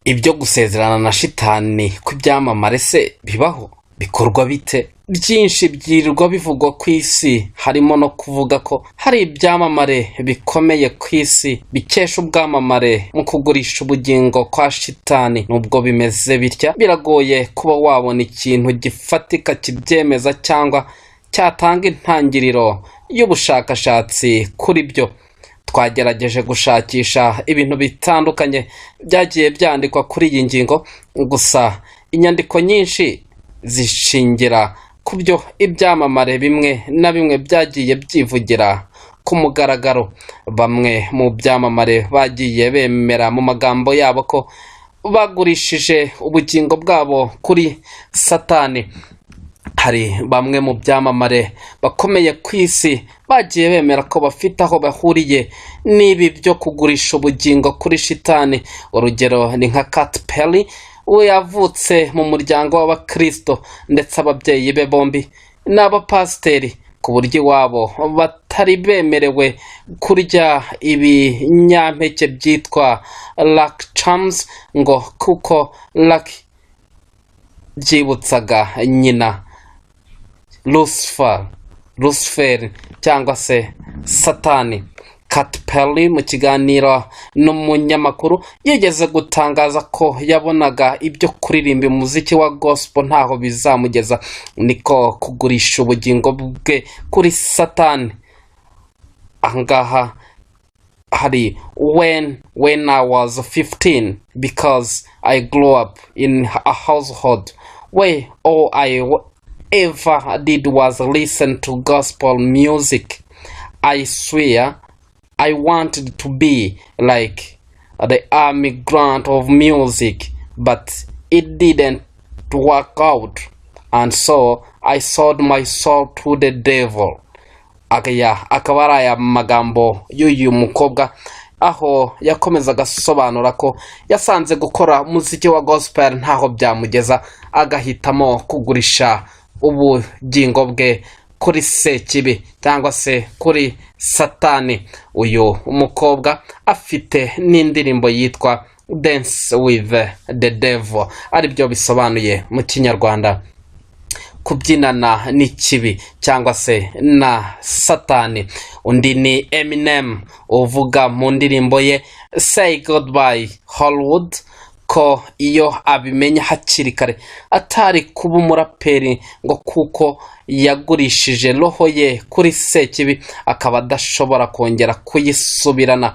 ibyo gusezerana na shitani kw'ibyamamare se bibaho? Bikorwa bite? Byinshi byirirwa bivugwa ku isi, harimo no kuvuga ko hari ibyamamare bikomeye ku isi bikesha ubwamamare mu kugurisha ubugingo kwa shitani. Nubwo bimeze bitya, biragoye kuba wabona ikintu gifatika kibyemeza cyangwa cyatanga intangiriro y'ubushakashatsi kuri byo. Twagerageje gushakisha ibintu bitandukanye byagiye byandikwa kuri iyi ngingo, gusa inyandiko nyinshi zishingira ku byo ibyamamare bimwe na bimwe byagiye byivugira ku mugaragaro. Bamwe mu byamamare bagiye bemera mu magambo yabo ko bagurishije ubugingo bwabo kuri Satani. Hari bamwe mu byamamare bakomeye ku isi bagiye bemera ko bafite aho bahuriye n'ibi byo kugurisha ubugingo kuri shitani. Urugero ni nka Katy Perry, we yavutse mu muryango w'abakristo ndetse ababyeyi be bombi n'abapasiteri, ku buryo iwabo batari bemerewe kurya ibinyampeke byitwa Lucky Charms ngo kuko Lucky byibutsaga nyina Lucifer cyangwa se Satani. Katy Perry mu kiganiro n'umunyamakuru yigeze gutangaza ko yabonaga ibyo kuririmba umuziki wa gospel ntaho bizamugeza, niko kugurisha ubugingo bwe kuri Satani. Ahangaha hari when I was 15, because I grew up in a household where all I ever did was listen to gospel music. I swear I wanted to be like the Army Grant of music, but it didn't work out, and so I sold my soul to the devil. Akaba ari aya magambo y'uyu mukobwa, aho yakomezaga asobanura ko yasanze gukora umuziki wa gospel ntaho byamugeza, agahitamo kugurisha ubugingo bwe kuri Sekibi cyangwa se kuri Satani. Uyu umukobwa afite n'indirimbo yitwa Dance with the Devil, aribyo bisobanuye mu Kinyarwanda kubyinana n'ikibi cyangwa se na Satani. Undi ni Eminem uvuga mu ndirimbo ye Say Goodbye Hollywood ko iyo abimenya hakiri kare atari kuba umuraperi, ngo kuko yagurishije roho ye kuri Sekibi akaba adashobora kongera kuyisubirana.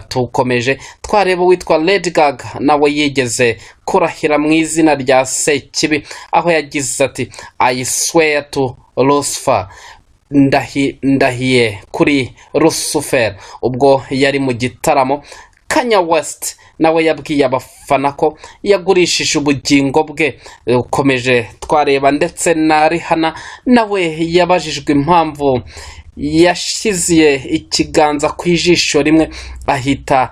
Tukomeje twareba witwa Lady Gaga, nawe yigeze kurahira mu izina rya Sekibi aho yagize ati I swear to Lucifer, ndahiye kuri Lucifer, ubwo yari mu gitaramo. Kanye West nawe yabwiye abafana ko yagurishije ubugingo bwe. Ukomeje twareba ndetse na Rihanna nawe yabajijwe impamvu yashyize ikiganza ku ijisho rimwe ahita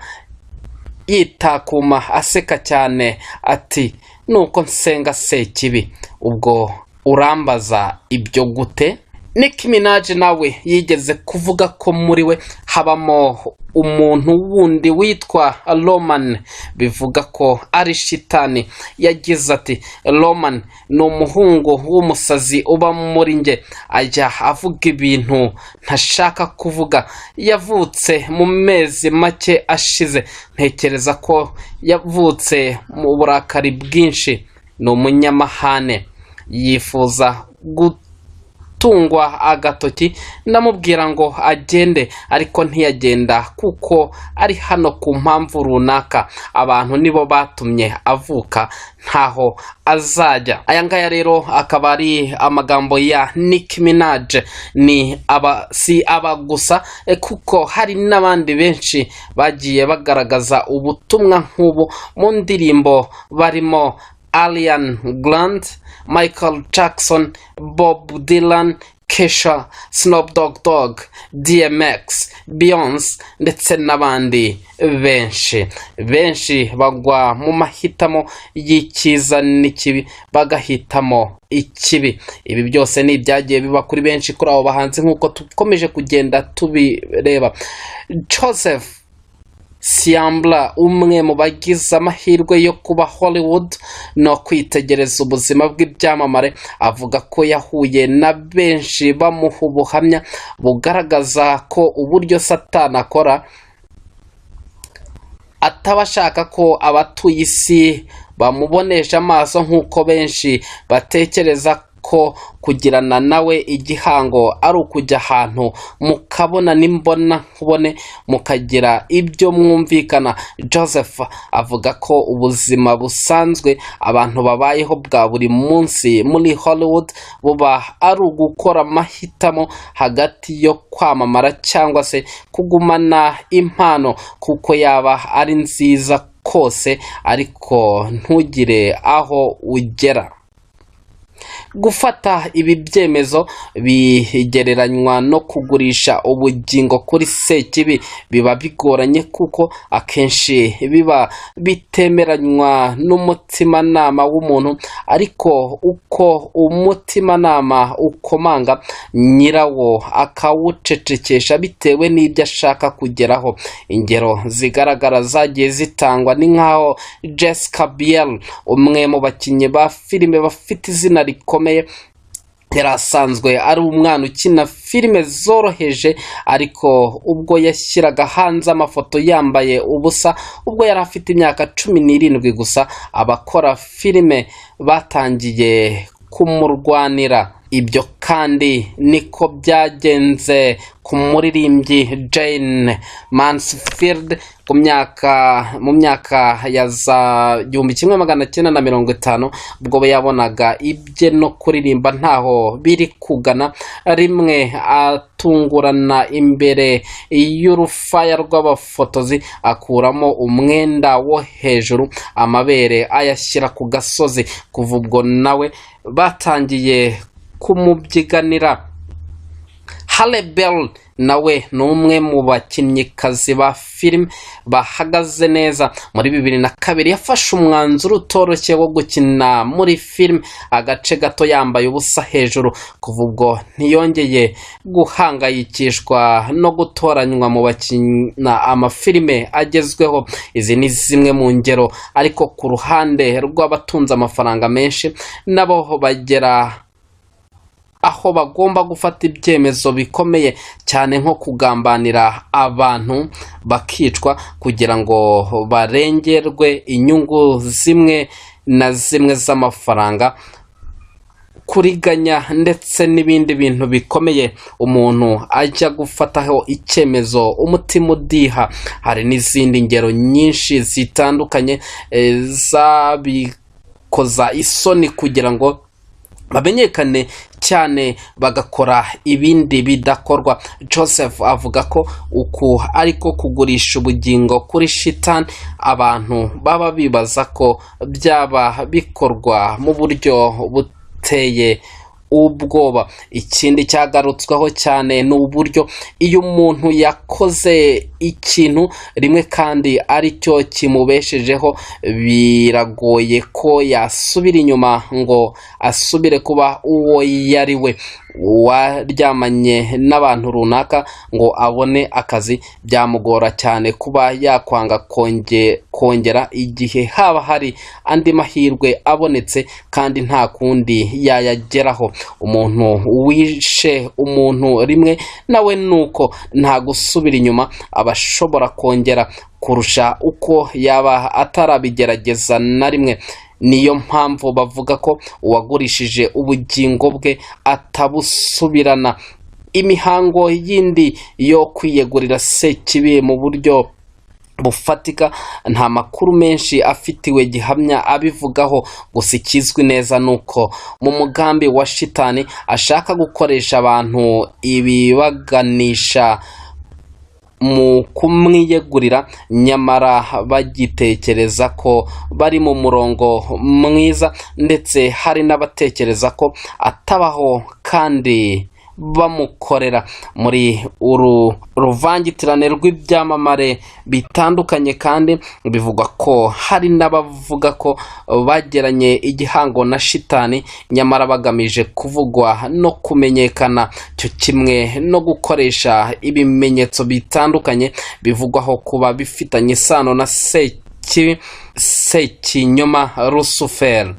yitakuma aseka cyane ati nuko nsenga Sekibi, ubwo urambaza ibyo gute? Nicki Minaj nawe yigeze kuvuga ko muri we habamo umuntu wundi witwa Roman, bivuga ko ari shitani. Yagize ati Roman ni umuhungu w'umusazi uba muri nge, ajya avuga ibintu ntashaka kuvuga. Yavutse mu mezi make ashize, ntekereza ko yavutse mu burakari bwinshi. Ni umunyamahane, yifuza tungwa agatoki, ndamubwira ngo agende ariko ntiyagenda kuko ari hano ku mpamvu runaka. Abantu nibo batumye avuka, ntaho azajya. Aya ngaya rero akaba ari amagambo ya Nicki Minaj. Ni si aba gusa, kuko hari n'abandi benshi bagiye bagaragaza ubutumwa nk'ubu mu ndirimbo, barimo Ariana Grande, Michael Jackson, Bob Dylan, Kesha, Snoop Dogg, DMX, Beyonce ndetse n'abandi benshi bagwa mu mahitamo y'icyiza n'ikibi, bagahitamo ikibi. Ibi byose ni ibyagiye biba kuri benshi kuri abo bahanzi nk'uko tukomeje kugenda tubireba. Joseph Siambla umwe mu bagize amahirwe yo kuba Hollywood no kwitegereza ubuzima bw'ibyamamare avuga ko yahuye na benshi bamuha ubuhamya bugaragaza ko uburyo Satani akora ataba ashaka ko abatuye isi bamubonesha amaso nk'uko benshi batekereza ko kugirana nawe igihango ari ukujya ahantu mukabona n'imbona nkubone mukagira ibyo mwumvikana. Joseph avuga ko ubuzima busanzwe abantu babayeho bwa buri munsi muri Hollywood buba ari ugukora amahitamo hagati yo kwamamara cyangwa se kugumana impano kuko yaba ari nziza kose ariko ntugire aho ugera. Gufata ibi byemezo bigereranywa no kugurisha ubugingo kuri Sekibi biba bigoranye kuko akenshi biba bitemeranywa n'umutimanama w'umuntu, ariko uko umutimanama ukomanga nyirawo akawucecekesha bitewe n'ibyo ashaka kugeraho. Ingero zigaragara zagiye zitangwa ni nk'aho Jessica Biel, umwe mu bakinnyi ba filime bafite izina rikomeye, yari asanzwe ari umwana ukina filime zoroheje, ariko ubwo yashyiraga hanze amafoto yambaye ubusa ubwo yari afite imyaka 17 gusa, abakora filime batangiye kumurwanira. Ibyo kandi niko byagenze ku muririmbyi Jayne Mansfield mu myaka ya za 1950 ubwo yabonaga ibye no kuririmba ntaho biri kugana. Rimwe atungurana imbere y'urufaya rw'abafotozi akuramo umwenda wo hejuru, amabere ayashyira ku gasozi. Kuva ubwo nawe batangiye kumubyiganira. Halle Berry nawe ni umwe mu bakinnyikazi ba filime bahagaze neza. Muri 2002 yafashe umwanzuro utoroshye wo gukina muri filime agace gato yambaye ubusa hejuru. Kuva ubwo ntiyongeye guhangayikishwa no gutoranywa mu bakina amafilime agezweho. Izi ni zimwe mu ngero, ariko ku ruhande rw'abatunze amafaranga menshi nabo bagera aho bagomba gufata ibyemezo bikomeye cyane nko kugambanira abantu bakicwa kugira ngo barengerwe inyungu zimwe na zimwe z'amafaranga, kuriganya ndetse n'ibindi bintu bikomeye umuntu ajya gufataho icyemezo umutima udiha. Hari n'izindi ngero nyinshi zitandukanye zabikoza isoni kugira ngo bamenyekane cyane bagakora ibindi bidakorwa. Joseph avuga ko uku ariko kugurisha ubugingo kuri shitani abantu baba bibaza ko byaba bikorwa mu buryo buteye ubwoba. Ikindi cyagarutsweho cyane ni uburyo iyo umuntu yakoze ikintu rimwe kandi ari cyo kimubeshejeho biragoye ko yasubira inyuma ngo asubire kuba uwo yari we. Waryamanye n'abantu runaka ngo abone akazi byamugora cyane kuba yakwanga kongera igihe haba hari andi mahirwe abonetse kandi nta kundi yayageraho. Umuntu wishe umuntu rimwe nawe nuko nta gusubira inyuma abashobora kongera kurusha uko yaba atarabigerageza na rimwe. Niyo mpamvu bavuga ko uwagurishije ubugingo bwe atabusubirana. Imihango yindi yo kwiyegurira Sekibi mu buryo bufatika nta makuru menshi afitiwe gihamya abivugaho, gusa ikizwi neza nuko mu mugambi wa shitani ashaka gukoresha abantu ibibaganisha mu kumwiyegurira, nyamara bagitekereza ko bari mu murongo mwiza, ndetse hari n'abatekereza ko atabaho kandi bamukorera. Muri uru ruvangitirane rw'ibyamamare bitandukanye kandi bivugwa ko hari n'abavuga ko bageranye igihango na shitani, nyamara bagamije kuvugwa no kumenyekana, cyo kimwe no gukoresha ibimenyetso bitandukanye bivugwaho kuba bifitanye isano na Sekinyoma Rusuferi.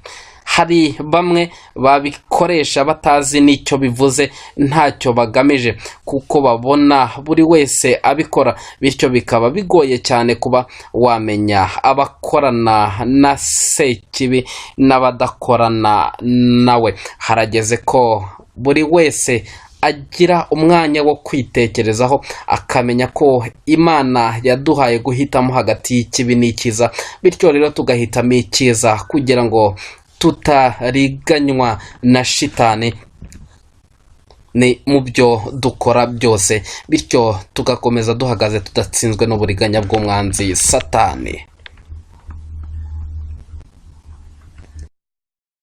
Hari bamwe babikoresha batazi n'icyo bivuze, ntacyo bagamije, kuko babona buri wese abikora, bityo bikaba bigoye cyane kuba wamenya abakorana na Sekibi n'abadakorana nawe. Harageze ko buri wese agira umwanya wo kwitekerezaho, akamenya ko Imana yaduhaye guhitamo hagati y'ikibi n'ikiza, bityo rero tugahitamo ikiza kugira ngo tutariganywa na shitani ni mu byo dukora byose, bityo tugakomeza duhagaze tudatsinzwe n'uburiganya bw'umwanzi Satani.